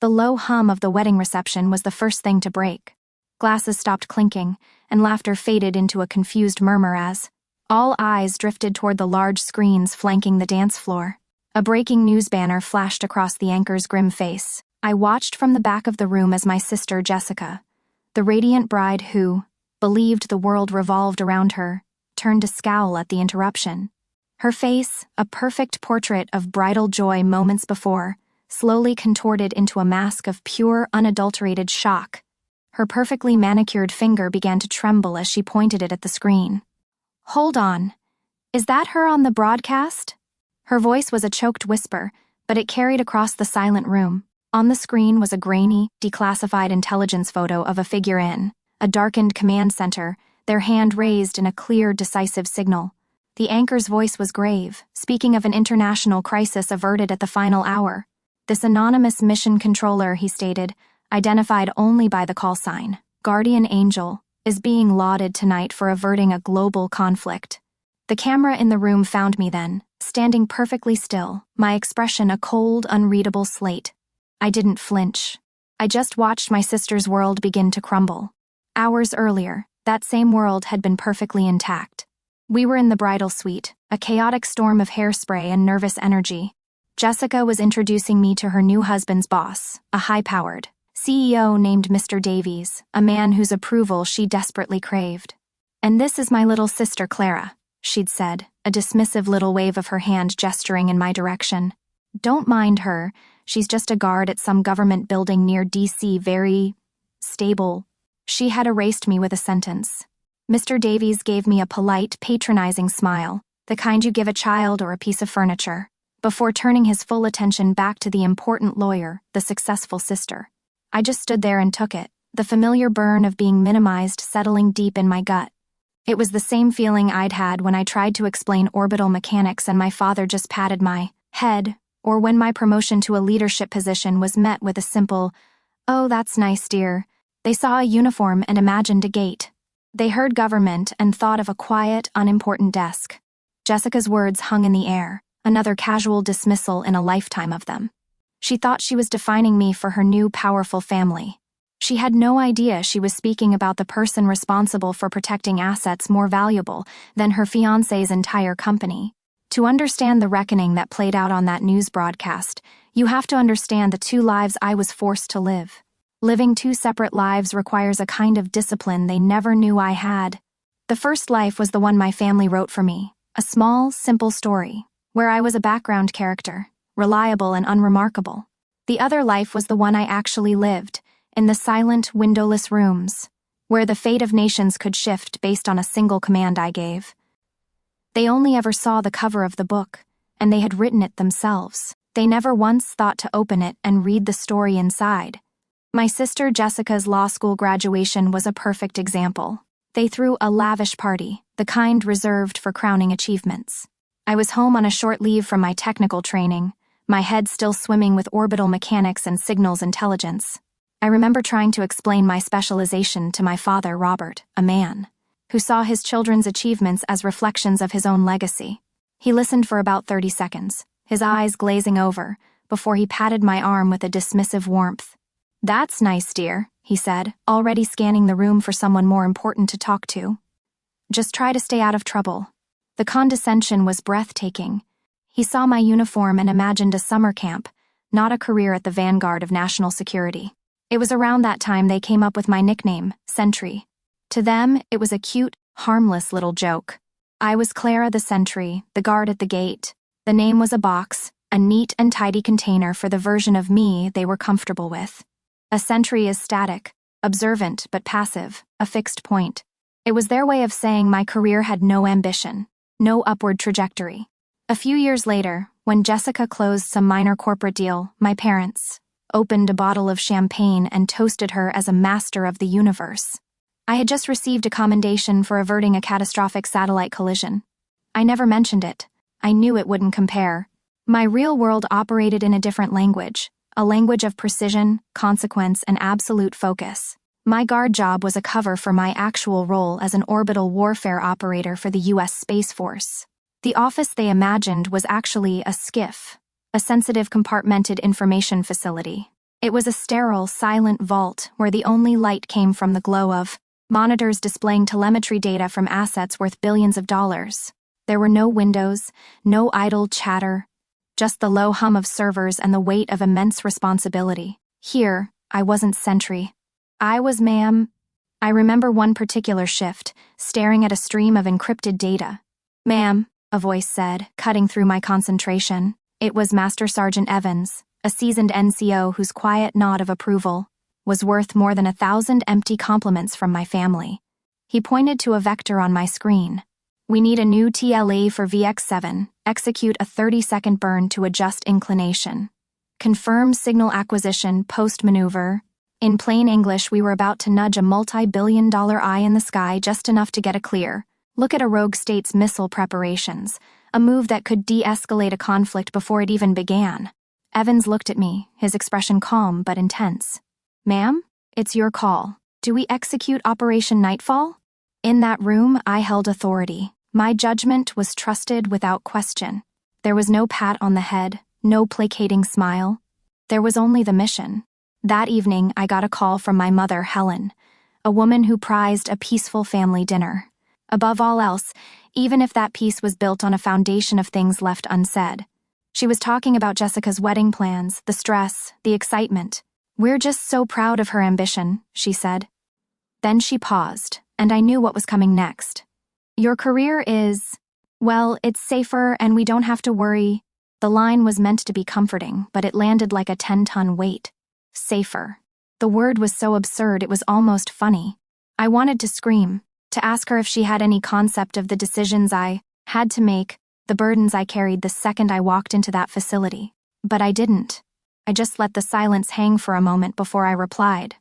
The low hum of the wedding reception was the first thing to break. Glasses stopped clinking, and laughter faded into a confused murmur as all eyes drifted toward the large screens flanking the dance floor. A breaking news banner flashed across the anchor's grim face. I watched from the back of the room as my sister Jessica, the radiant bride who believed the world revolved around her, turned to scowl at the interruption. Her face, a perfect portrait of bridal joy moments before, slowly contorted into a mask of pure, unadulterated shock. Her perfectly manicured finger began to tremble as she pointed it at the screen. "Hold on. Is that her on the broadcast?" Her voice was a choked whisper, but it carried across the silent room. On the screen was a grainy, declassified intelligence photo of a figure in a darkened command center, their hand raised in a clear, decisive signal. The anchor's voice was grave, speaking of an international crisis averted at the final hour. This anonymous mission controller, he stated, identified only by the call sign, Guardian Angel, is being lauded tonight for averting a global conflict. The camera in the room found me then, standing perfectly still, my expression a cold, unreadable slate. I didn't flinch. I just watched my sister's world begin to crumble. Hours earlier, that same world had been perfectly intact. We were in the bridal suite, a chaotic storm of hairspray and nervous energy. Jessica was introducing me to her new husband's boss, a high-powered CEO named Mr. Davies, a man whose approval she desperately craved. "And this is my little sister Clara," she'd said, a dismissive little wave of her hand gesturing in my direction. "Don't mind her, she's just a guard at some government building near DC, very stable." She had erased me with a sentence. Mr. Davies gave me a polite, patronizing smile, the kind you give a child or a piece of furniture, before turning his full attention back to the important lawyer, the successful sister. I just stood there and took it, the familiar burn of being minimized settling deep in my gut. It was the same feeling I'd had when I tried to explain orbital mechanics and my father just patted my head, or when my promotion to a leadership position was met with a simple, "Oh, that's nice, dear." They saw a uniform and imagined a gate. They heard government and thought of a quiet, unimportant desk. Jessica's words hung in the air, another casual dismissal in a lifetime of them. She thought she was defining me for her new powerful family. She had no idea she was speaking about the person responsible for protecting assets more valuable than her fiancé's entire company. To understand the reckoning that played out on that news broadcast, you have to understand the two lives I was forced to live. Living two separate lives requires a kind of discipline they never knew I had. The first life was the one my family wrote for me, a small, simple story, where I was a background character, reliable and unremarkable. The other life was the one I actually lived, in the silent, windowless rooms, where the fate of nations could shift based on a single command I gave. They only ever saw the cover of the book, and they had written it themselves. They never once thought to open it and read the story inside. My sister Jessica's law school graduation was a perfect example. They threw a lavish party, the kind reserved for crowning achievements. I was home on a short leave from my technical training, my head still swimming with orbital mechanics and signals intelligence. I remember trying to explain my specialization to my father, Robert, a man who saw his children's achievements as reflections of his own legacy. He listened for about 30 seconds, his eyes glazing over, before he patted my arm with a dismissive warmth. "That's nice, dear," he said, already scanning the room for someone more important to talk to. "Just try to stay out of trouble." The condescension was breathtaking. He saw my uniform and imagined a summer camp, not a career at the vanguard of national security. It was around that time they came up with my nickname, Sentry. To them, it was a cute, harmless little joke. I was Clara the Sentry, the guard at the gate. The name was a box, a neat and tidy container for the version of me they were comfortable with. A sentry is static, observant but passive, a fixed point. It was their way of saying my career had no ambition, no upward trajectory. A few years later, when Jessica closed some minor corporate deal, my parents opened a bottle of champagne and toasted her as a master of the universe. I had just received a commendation for averting a catastrophic satellite collision. I never mentioned it. I knew it wouldn't compare. My real world operated in a different language, a language of precision, consequence, and absolute focus. My guard job was a cover for my actual role as an orbital warfare operator for the U.S. Space Force. The office they imagined was actually a SCIF, a sensitive compartmented information facility. It was a sterile, silent vault where the only light came from the glow of monitors displaying telemetry data from assets worth billions of dollars. There were no windows, no idle chatter, just the low hum of servers and the weight of immense responsibility. Here, I wasn't Sentry. I was ma'am. I remember one particular shift, staring at a stream of encrypted data. Ma'am, a voice said, cutting through my concentration. It was Master Sergeant Evans, a seasoned NCO whose quiet nod of approval was worth more than 1,000 empty compliments from my family. He pointed to a vector on my screen. We need a new TLE for VX7. Execute a 30-second burn to adjust inclination. Confirm signal acquisition post-maneuver. In plain English, we were about to nudge a multi-billion-dollar eye in the sky just enough to get a clear look at a rogue state's missile preparations, a move that could de-escalate a conflict before it even began. Evans looked at me, his expression calm but intense. Ma'am, it's your call. Do we execute Operation Nightfall? In that room, I held authority. My judgment was trusted without question. There was no pat on the head, no placating smile. There was only the mission. That evening, I got a call from my mother, Helen, a woman who prized a peaceful family dinner. Above all else, even if that peace was built on a foundation of things left unsaid. She was talking about Jessica's wedding plans, the stress, the excitement. We're just so proud of her ambition, she said. Then she paused, and I knew what was coming next. Your career is, well, it's safer and we don't have to worry. The line was meant to be comforting, but it landed like a 10-ton weight. Safer. The word was so absurd it was almost funny. I wanted to scream, to ask her if she had any concept of the decisions I had to make, the burdens I carried the second I walked into that facility. But I didn't. I just let the silence hang for a moment before I replied.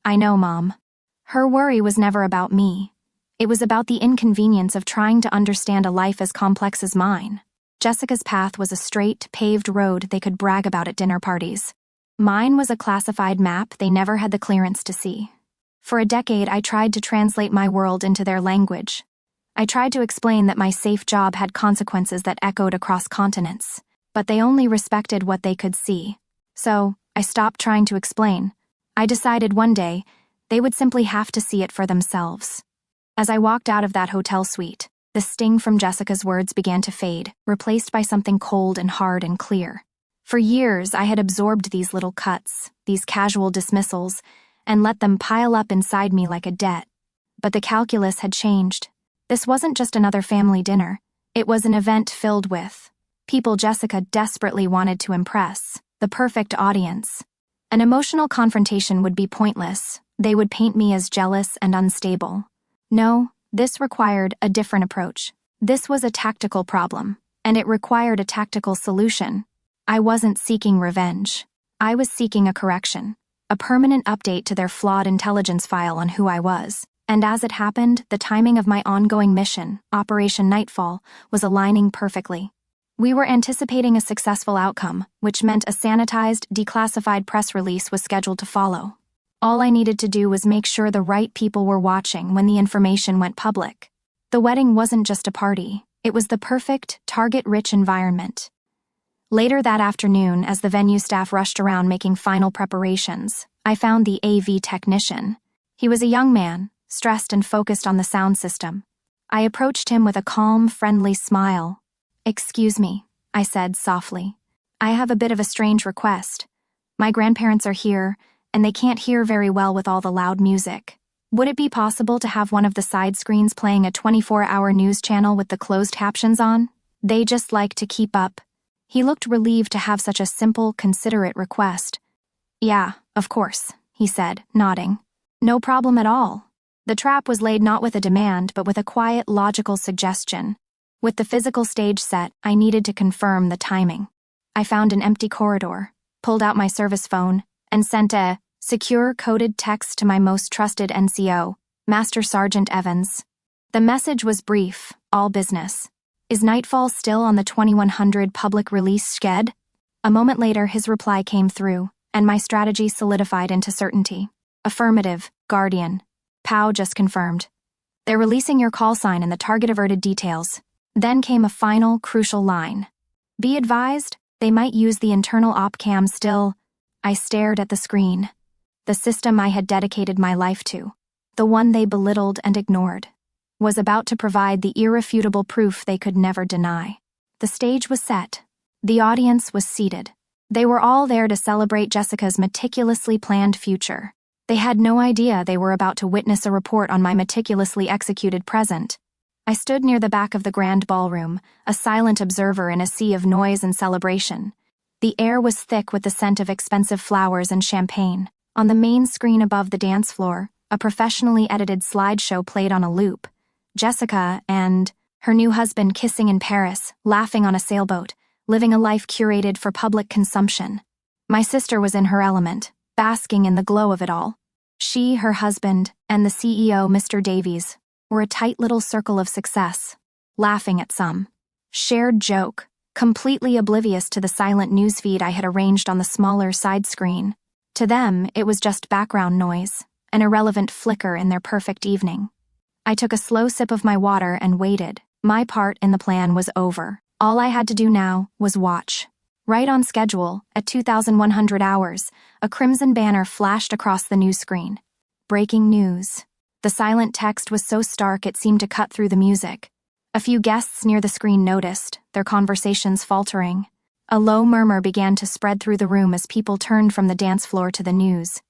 I know, Mom. Her worry was never about me. It was about the inconvenience of trying to understand a life as complex as mine. Jessica's path was a straight, paved road they could brag about at dinner parties. Mine was a classified map they never had the clearance to see. For a decade, I tried to translate my world into their language. I tried to explain that my safe job had consequences that echoed across continents, but they only respected what they could see. So, I stopped trying to explain. I decided one day they would simply have to see it for themselves. As I walked out of that hotel suite, the sting from Jessica's words began to fade, replaced by something cold and hard and clear. For years, I had absorbed these little cuts, these casual dismissals, and let them pile up inside me like a debt. But the calculus had changed. This wasn't just another family dinner. It was an event filled with people Jessica desperately wanted to impress, the perfect audience. An emotional confrontation would be pointless. They would paint me as jealous and unstable. No, this required a different approach. This was a tactical problem, and it required a tactical solution. I wasn't seeking revenge. I was seeking a correction, a permanent update to their flawed intelligence file on who I was. And as it happened, the timing of my ongoing mission, Operation Nightfall, was aligning perfectly. We were anticipating a successful outcome, which meant a sanitized, declassified press release was scheduled to follow. All I needed to do was make sure the right people were watching when the information went public. The wedding wasn't just a party. It was the perfect, target-rich environment. Later that afternoon, as the venue staff rushed around making final preparations, I found the AV technician. He was a young man, stressed and focused on the sound system. I approached him with a calm, friendly smile. "Excuse me," I said softly. "I have a bit of a strange request. My grandparents are here, and they can't hear very well with all the loud music. Would it be possible to have one of the side screens playing a 24-hour news channel with the closed captions on? They just like to keep up." He looked relieved to have such a simple, considerate request. "Yeah, of course," he said, nodding. "No problem at all." The trap was laid not with a demand, but with a quiet, logical suggestion. With the physical stage set, I needed to confirm the timing. I found an empty corridor, pulled out my service phone, and sent a secure, coded text to my most trusted NCO, Master Sergeant Evans. The message was brief, all business. "Is Nightfall still on the 2100 public release sched?" A moment later, his reply came through, and my strategy solidified into certainty. "Affirmative, Guardian. POW just confirmed. They're releasing your call sign and the target averted details." Then came a final, crucial line. "Be advised, they might use the internal op cam still." I stared at the screen. The system I had dedicated my life to, the one they belittled and ignored, was about to provide the irrefutable proof they could never deny. The stage was set. The audience was seated. They were all there to celebrate Jessica's meticulously planned future. They had no idea they were about to witness a report on my meticulously executed present. I stood near the back of the grand ballroom, a silent observer in a sea of noise and celebration. The air was thick with the scent of expensive flowers and champagne. On the main screen above the dance floor, a professionally edited slideshow played on a loop. Jessica and her new husband kissing in Paris, laughing on a sailboat, living a life curated for public consumption. My sister was in her element, basking in the glow of it all. She, her husband, and the CEO, Mr. Davies, were a tight little circle of success, laughing at some shared joke, completely oblivious to the silent newsfeed I had arranged on the smaller side screen. To them, it was just background noise, an irrelevant flicker in their perfect evening. I took a slow sip of my water and waited. My part in the plan was over. All I had to do now was watch. Right on schedule, at 2,100 hours, a crimson banner flashed across the news screen. Breaking news. The silent text was so stark it seemed to cut through the music. A few guests near the screen noticed, their conversations faltering. A low murmur began to spread through the room as people turned from the dance floor to the news.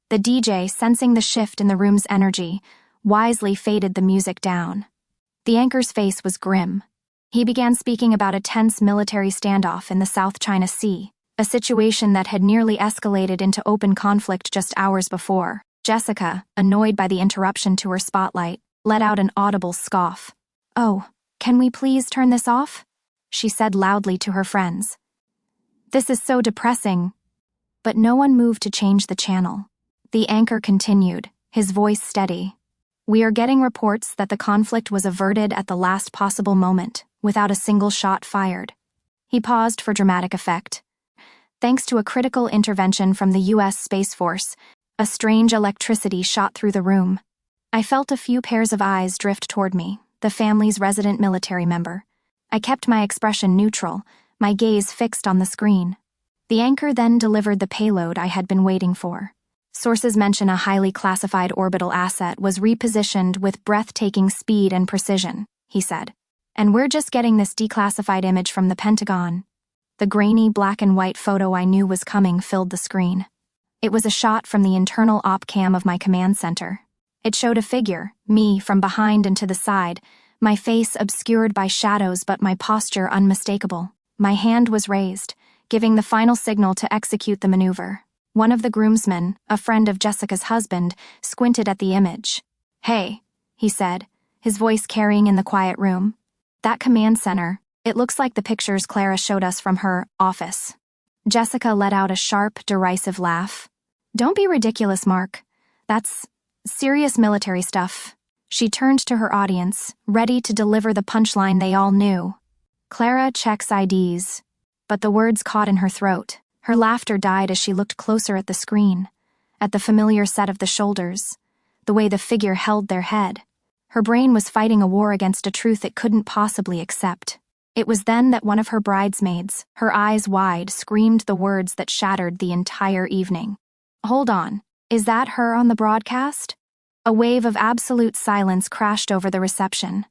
The DJ, sensing the shift in the room's energy, wisely faded the music down. The anchor's face was grim. He began speaking about a tense military standoff in the South China Sea, a situation that had nearly escalated into open conflict just hours before. Jessica, annoyed by the interruption to her spotlight, let out an audible scoff. "Oh, can we please turn this off?" she said loudly to her friends. "This is so depressing." But no one moved to change the channel. The anchor continued, his voice steady. "We are getting reports that the conflict was averted at the last possible moment, without a single shot fired." He paused for dramatic effect. "Thanks to a critical intervention from the U.S. Space Force, a strange electricity shot through the room. I felt a few pairs of eyes drift toward me, the family's resident military member. I kept my expression neutral, my gaze fixed on the screen. The anchor then delivered the payload I had been waiting for. Sources mention a highly classified orbital asset was repositioned with breathtaking speed and precision, he said. "And we're just getting this declassified image from the Pentagon." The grainy black and white photo I knew was coming filled the screen. It was a shot from the internal op cam of my command center. It showed a figure, me, from behind and to the side, my face obscured by shadows but my posture unmistakable. My hand was raised, giving the final signal to execute the maneuver. One of the groomsmen, a friend of Jessica's husband, squinted at the image. "Hey," he said, his voice carrying in the quiet room. "That command center, it looks like the pictures Clara showed us from her office." Jessica let out a sharp, derisive laugh. "Don't be ridiculous, Mark. That's serious military stuff." She turned to her audience, ready to deliver the punchline they all knew. "Clara checks IDs." But the words caught in her throat. Her laughter died as she looked closer at the screen, at the familiar set of the shoulders, the way the figure held their head. Her brain was fighting a war against a truth it couldn't possibly accept. It was then that one of her bridesmaids, her eyes wide, screamed the words that shattered the entire evening. "Hold on, is that her on the broadcast?" A wave of absolute silence crashed over the reception.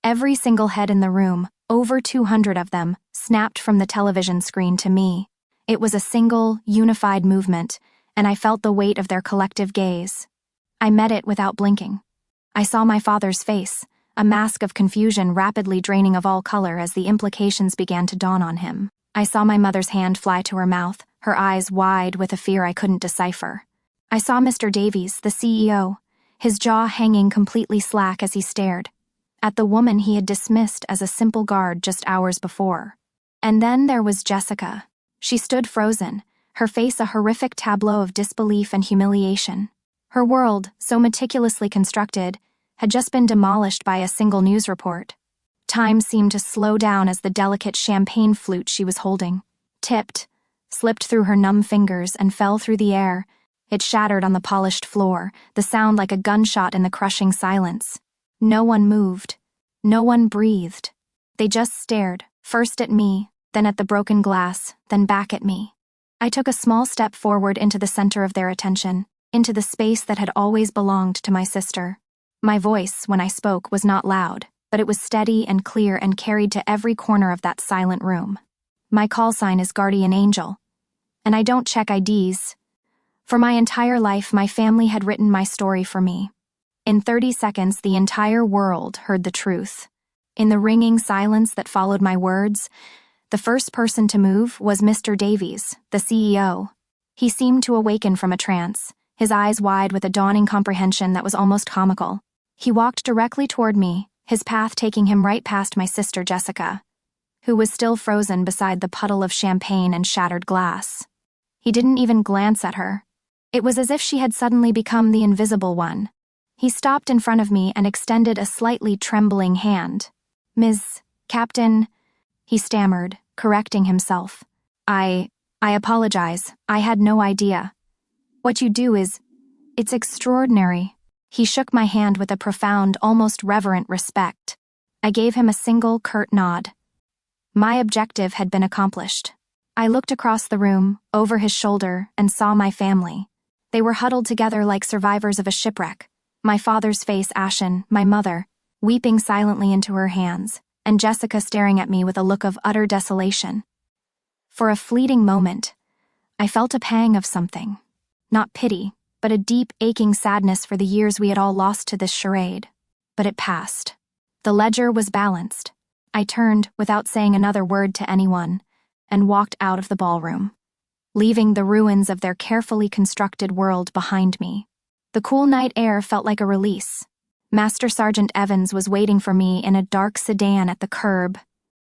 Every single head in the room, over 200 of them, snapped from the television screen to me. It was a single, unified movement, and I felt the weight of their collective gaze. I met it without blinking. I saw my father's face, a mask of confusion rapidly draining of all color as the implications began to dawn on him. I saw my mother's hand fly to her mouth, her eyes wide with a fear I couldn't decipher. I saw Mr. Davies, the CEO, his jaw hanging completely slack as he stared at the woman he had dismissed as a simple guard just hours before. And then there was Jessica. She stood frozen, her face a horrific tableau of disbelief and humiliation. Her world, so meticulously constructed, had just been demolished by a single news report. Time seemed to slow down as the delicate champagne flute she was holding tipped, slipped through her numb fingers, and fell through the air. It shattered on the polished floor, the sound like a gunshot in the crushing silence. No one moved. No one breathed. They just stared, first at me, then at the broken glass, then back at me. I took a small step forward into the center of their attention, into the space that had always belonged to my sister. My voice, when I spoke, was not loud, but it was steady and clear and carried to every corner of that silent room. My call sign is Guardian Angel, and I don't check IDs. For my entire life, my family had written my story for me. In 30 seconds, the entire world heard the truth. In the ringing silence that followed my words, the first person to move was Mr. Davies, the CEO. He seemed to awaken from a trance, his eyes wide with a dawning comprehension that was almost comical. He walked directly toward me, his path taking him right past my sister Jessica, who was still frozen beside the puddle of champagne and shattered glass. He didn't even glance at her. It was as if she had suddenly become the invisible one. He stopped in front of me and extended a slightly trembling hand. "Ms. Captain," he stammered, correcting himself. I apologize. I had no idea. What you do it's extraordinary." He shook my hand with a profound, almost reverent respect. I gave him a single, curt nod. My objective had been accomplished. I looked across the room, over his shoulder, and saw my family. They were huddled together like survivors of a shipwreck. My father's face ashen, my mother, weeping silently into her hands, and Jessica staring at me with a look of utter desolation. For a fleeting moment, I felt a pang of something. Not pity, but a deep, aching sadness for the years we had all lost to this charade. But it passed. The ledger was balanced. I turned, without saying another word to anyone, and walked out of the ballroom, leaving the ruins of their carefully constructed world behind me. The cool night air felt like a release. Master Sergeant Evans was waiting for me in a dark sedan at the curb.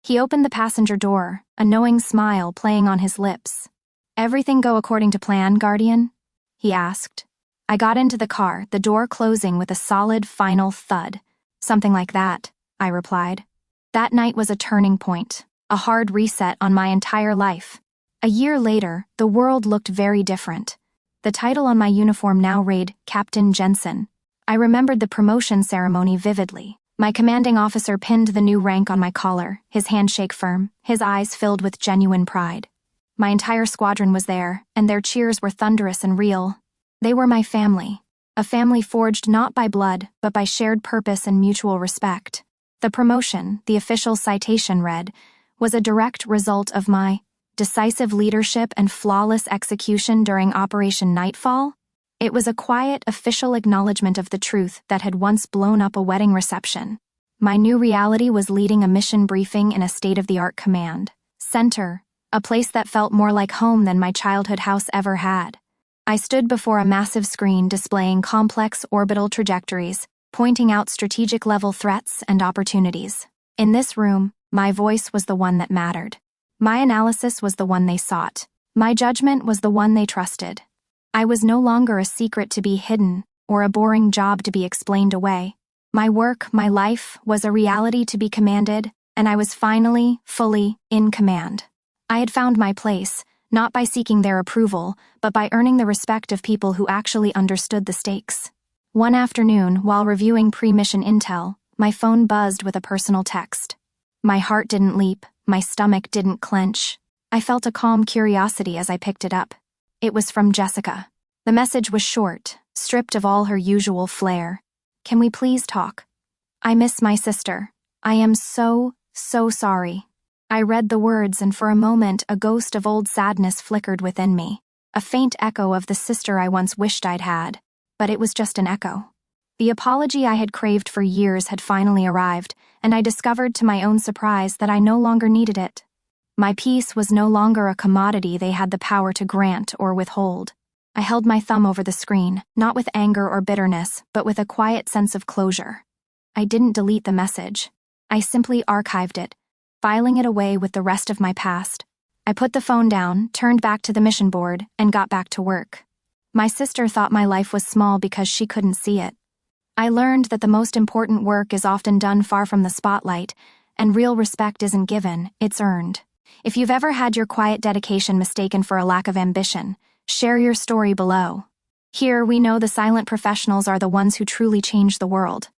He opened the passenger door, a knowing smile playing on his lips. "Everything go according to plan, Guardian?" he asked. I got into the car, the door closing with a solid final thud. "Something like that," I replied. That night was a turning point, a hard reset on my entire life. A year later, the world looked very different. The title on my uniform now read Captain Jensen. I remembered the promotion ceremony vividly. My commanding officer pinned the new rank on my collar, his handshake firm, his eyes filled with genuine pride. My entire squadron was there, and their cheers were thunderous and real. They were my family, a family forged not by blood, but by shared purpose and mutual respect. The promotion, the official citation read, was a direct result of my decisive leadership and flawless execution during Operation Nightfall. It was a quiet, official acknowledgement of the truth that had once blown up a wedding reception. My new reality was leading a mission briefing in a state-of-the-art command center, a place that felt more like home than my childhood house ever had. I stood before a massive screen displaying complex orbital trajectories, pointing out strategic-level threats and opportunities. In this room, my voice was the one that mattered. My analysis was the one they sought. My judgment was the one they trusted. I was no longer a secret to be hidden, or a boring job to be explained away. My work, my life, was a reality to be commanded, and I was finally, fully, in command. I had found my place, not by seeking their approval, but by earning the respect of people who actually understood the stakes. One afternoon, while reviewing pre-mission intel, my phone buzzed with a personal text. My heart didn't leap, my stomach didn't clench. I felt a calm curiosity as I picked it up. It was from Jessica. The message was short, stripped of all her usual flair. "Can we please talk? I miss my sister. I am so sorry." I read the words, and for a moment a ghost of old sadness flickered within me, a faint echo of the sister I once wished I'd had, but it was just an echo. The apology I had craved for years had finally arrived, and I discovered to my own surprise that I no longer needed it. My peace was no longer a commodity they had the power to grant or withhold. I held my thumb over the screen, not with anger or bitterness, but with a quiet sense of closure. I didn't delete the message. I simply archived it, filing it away with the rest of my past. I put the phone down, turned back to the mission board, and got back to work. My sister thought my life was small because she couldn't see it. I learned that the most important work is often done far from the spotlight, and real respect isn't given, it's earned. If you've ever had your quiet dedication mistaken for a lack of ambition, share your story below. Here we know the silent professionals are the ones who truly change the world.